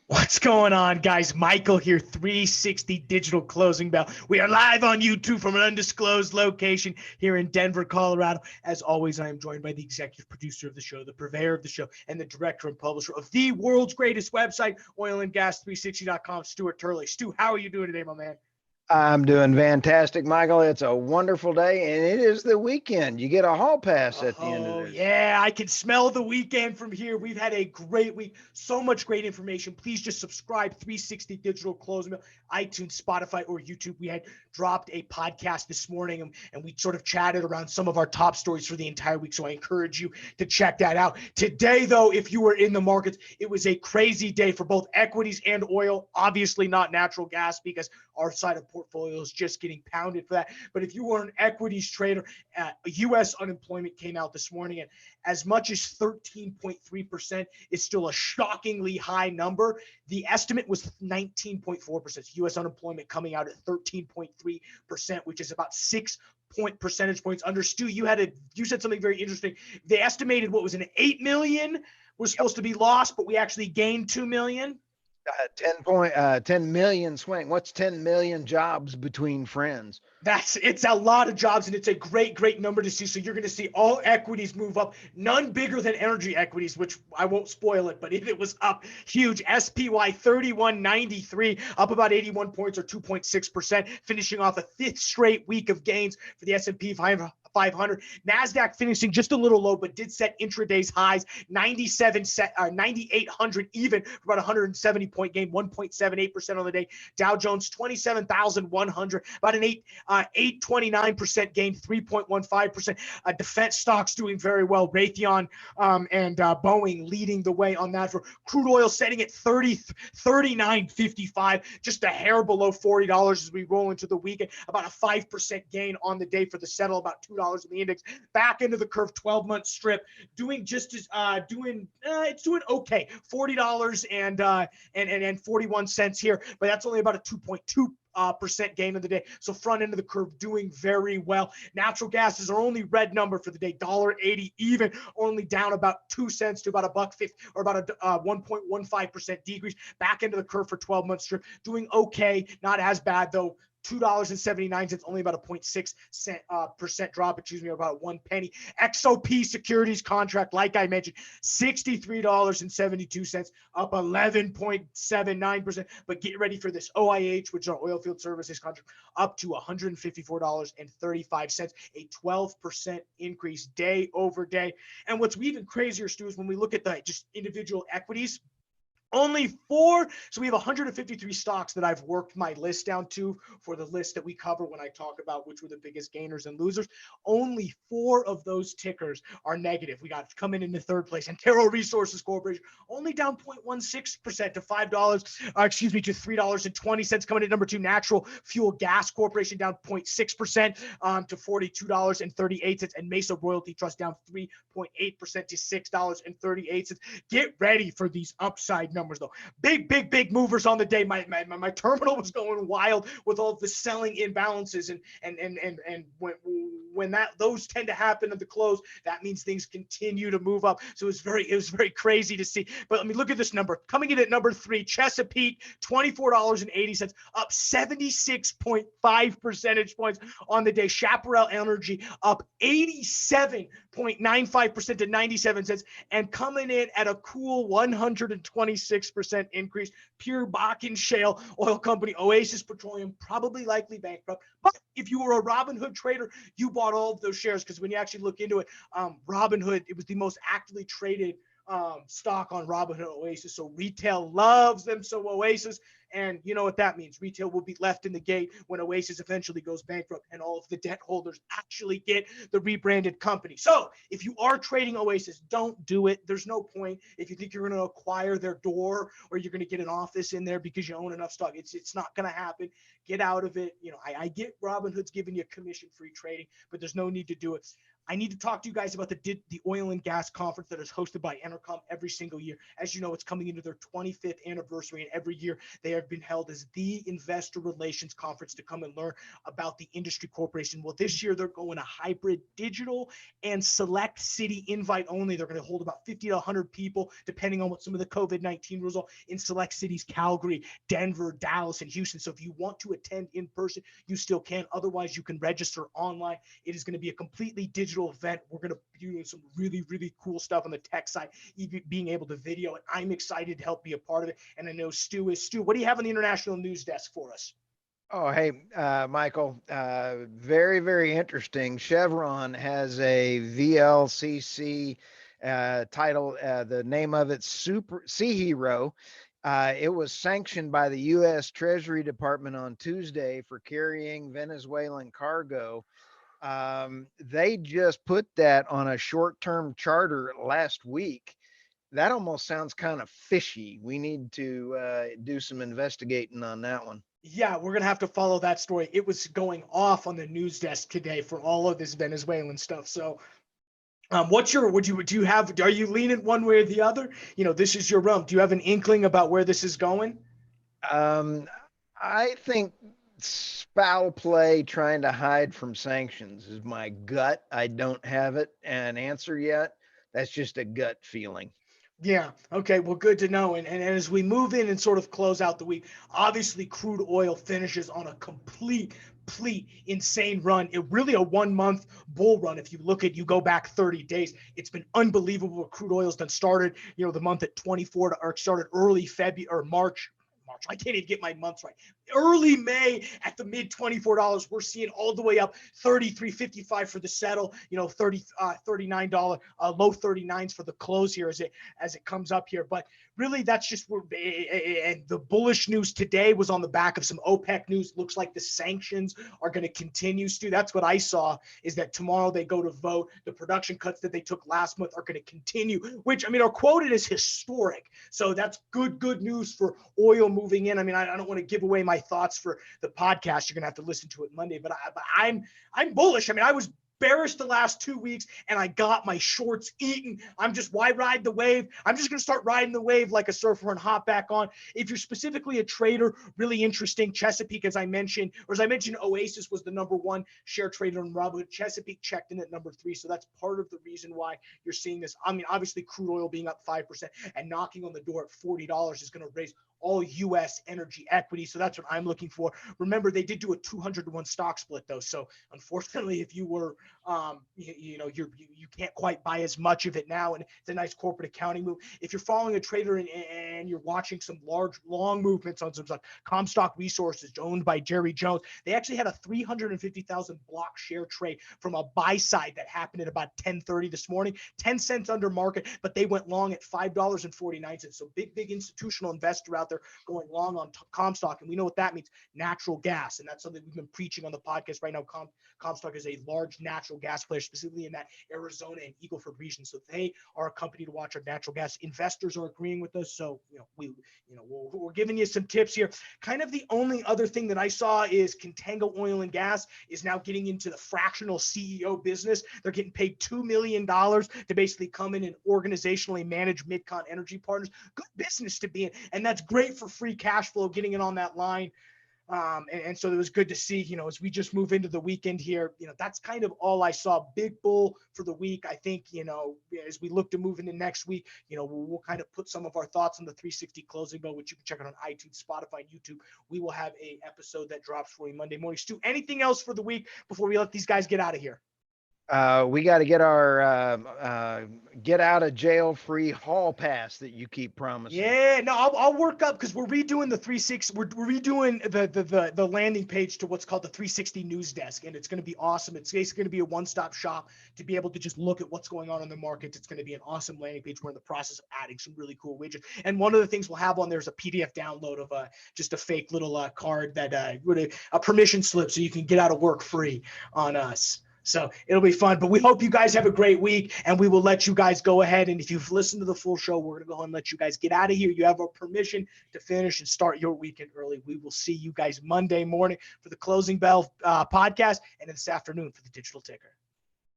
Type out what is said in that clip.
What's going on, guys? Michael here, 360 Digital Closing Bell. We are live on YouTube from an undisclosed location here in Denver, Colorado. As always, I am joined by the executive producer of the show, the purveyor of the show, and the director and publisher of the world's greatest website, oilandgas360.com, Stuart Turley. Stu, how are you doing today, my man? I'm doing fantastic, Michael. It's a wonderful day, and it is the weekend. You get a hall pass at the end of Oh, this. yeah, I can smell the weekend from here. We've had a great week. So much great information. Please just subscribe 360 Digital Closing Bell, iTunes, Spotify, or YouTube. We had dropped a podcast this morning and we sort of chatted around some of our top stories for the entire week. So I encourage you to check that out. Today, though, if you were in the markets, it was a crazy day for both equities and oil. Obviously not natural gas because our side of portfolio is just getting pounded for that. But if you were an equities trader, U.S. unemployment came out this morning, and as much as 13.3% is still a shockingly high number. The estimate was 19.4%. U.S. unemployment coming out at 13.3%, which is about 6 percentage points under. Stu, you said something very interesting. They estimated what was an 8 million was supposed to be lost, but we actually gained 2 million. 10 million swing. What's 10 million jobs between friends? It's a lot of jobs, and it's a great number to see. So you're going to see all equities move up, none bigger than energy equities, which I won't spoil it, but if it was up huge, SPY 3193 up about 81 points or 2.6%, finishing off a fifth straight week of gains for the S&P 500. NASDAQ finishing just a little low, but did set intraday's highs, 9,800 even for about 170 point gain, 1.78% on the day. Dow Jones 27,100, about an 829% gain, 3.15%. Defense stocks doing very well. Raytheon and Boeing leading the way on that. For crude oil setting at 39.55, just a hair below $40 as we roll into the weekend. About a 5% gain on the day for the settle, about $2 in the index. Back into the curve, 12-month strip, doing just as it's doing okay. $40 and 41 cents here, but that's only about a 2.2% gain of the day. So front end of the curve doing very well. Natural gas is our only red number for the day, $1.80 even, only down about 2 cents to about $1.50 or about a 1.15% decrease. Back end of the curve for 12-month strip doing okay, not as bad though. $2.79, only about a 0.6% drop, about 1 penny. XOP securities contract, like I mentioned, $63.72, up 11.79%. But get ready for this OIH, which is our oil field services contract, up to $154.35, a 12% increase day over day. And what's even crazier, Stu, is when we look at the just individual equities. Only four. So we have 153 stocks that I've worked my list down to for the list that we cover when I talk about which were the biggest gainers and losers. Only four of those tickers are negative. We got coming into third place. Antero Resources Corporation only down 0.16% to $5, to $3.20. Coming in number two, Natural Fuel Gas Corporation down 0.6% to $42.38. And Mesa Royalty Trust down 3.8% to $6.38. Get ready for these upside numbers though. Big movers on the day. My terminal was going wild with all the selling imbalances, and when those tend to happen at the close, that means things continue to move up. So it was very crazy to see. But let me look at this number. Coming in at number three, Chesapeake, $24.80, up 76.5 percentage points on the day. Chaparral Energy up 87.95% to 97 cents, and coming in at a cool 126% increase. Pure Bakken Shale Oil Company, Oasis Petroleum, probably likely bankrupt. But if you were a Robinhood trader, you bought all of those shares, because when you actually look into it, Robinhood, it was the most actively traded stock on Robinhood, Oasis. So retail loves them. So Oasis, and you know what that means. Retail will be left in the gate when Oasis eventually goes bankrupt and all of the debt holders actually get the rebranded company. So if you are trading Oasis, don't do it. There's no point. If you think you're going to acquire their door or you're going to get an office in there because you own enough stock, it's not going to happen. Get out of it. I get Robinhood's giving you commission-free trading, but there's no need to do it. I need to talk to you guys about the oil and gas conference that is hosted by Entercom every single year. As you know, it's coming into their 25th anniversary, and every year they have been held as the investor relations conference to come and learn about the industry corporation. Well, this year they're going a hybrid digital and select city invite only. They're going to hold about 50 to 100 people, depending on what some of the COVID-19 rules are, in select cities: Calgary, Denver, Dallas, and Houston. So if you want to attend in person, you still can. Otherwise, you can register online. It is going to be a completely digital event. We're going to be doing some really, really cool stuff on the tech side, even being able to video it. I'm excited to help be a part of it. And I know Stu is. Stu, what do you have on the international news desk for us? Oh, hey, Michael, very, very interesting. Chevron has a VLCC title. The name of it, Super Sea Hero. It was sanctioned by the U.S. Treasury Department on Tuesday for carrying Venezuelan cargo. They just put that on a short-term charter last week. That almost sounds kind of fishy. We need to do some investigating on that one. Yeah, we're going to have to follow that story. It was going off on the news desk today for all of this Venezuelan stuff. So are you leaning one way or the other? This is your realm. Do you have an inkling about where this is going? Um, I think foul play trying to hide from sanctions is my gut. I don't have an answer yet. That's just a gut feeling. Yeah. Okay. Well, good to know. And as we move in and sort of close out the week, obviously crude oil finishes on a complete insane run. It really a 1 month bull run. If you go back 30 days, it's been unbelievable. Crude oil's done started, the month at 24 or started early February or March. I can't even get my months right. Early May at the mid $24. We're seeing all the way up $33.55 for the settle, $39, low 39s for the close here as it comes up here. But really, that's just where, and the bullish news today was on the back of some OPEC news. Looks like the sanctions are going to continue, Stu. That's what I saw, is that tomorrow they go to vote. The production cuts that they took last month are going to continue, which, are quoted as historic. So that's good news for oil moving in. I don't want to give away my thoughts for the podcast. You're going to have to listen to it Monday, but I'm bullish. I was bearish the last 2 weeks and I got my shorts eaten. Why ride the wave? I'm just going to start riding the wave like a surfer and hop back on. If you're specifically a trader, really interesting. Chesapeake, as I mentioned, Oasis was the number one share trader on Robinhood. Chesapeake checked in at number 3. So that's part of the reason why you're seeing this. Obviously crude oil being up 5% and knocking on the door at $40 is going to raise all U.S. energy equity. So that's what I'm looking for. Remember, they did do a 200-to-1 stock split though. So unfortunately, if you were, you can't quite buy as much of it now. And it's a nice corporate accounting move. If you're following a trader and you're watching some long movements on some stuff, Comstock Resources owned by Jerry Jones, they actually had a 350,000 block share trade from a buy side that happened at about 10:30 this morning, 10 cents under market, but they went long at $5.49. So big institutional investor out there going long on Comstock. And we know what that means: natural gas. And that's something we've been preaching on the podcast right now. Comstock is a large natural gas player, specifically in that Arizona and Eagle Ford region. So they are a company to watch. Our natural gas investors are agreeing with us. So, we're giving you some tips here. Kind of the only other thing that I saw is Contango Oil and Gas is now getting into the fractional CEO business. They're getting paid $2 million to basically come in and organizationally manage Midcon Energy Partners. Good business to be in. And that's great for free cash flow, getting it on that line. And so it was good to see, as we just move into the weekend here, that's kind of all I saw. Big bull for the week. I think, as we look to move into next week, we'll kind of put some of our thoughts on the 360 closing bell, which you can check out on iTunes, Spotify, and YouTube. We will have a episode that drops for you Monday morning. Stu, anything else for the week before we let these guys get out of here? We got to get our get out of jail free hall pass that you keep promising. Yeah, no, I'll work up, because we're redoing the 360. We're redoing the landing page to what's called the 360 news desk, and it's going to be awesome. It's basically going to be a one-stop shop to be able to just look at what's going on in the markets. It's going to be an awesome landing page. We're in the process of adding some really cool widgets, and one of the things we'll have on there is a PDF download of just a fake little card that with a permission slip, so you can get out of work free on us. So it'll be fun, but we hope you guys have a great week, and we will let you guys go ahead. And if you've listened to the full show, we're going to go ahead and let you guys get out of here. You have our permission to finish and start your weekend early. We will see you guys Monday morning for the Closing Bell podcast, and then this afternoon for the Digital Ticker.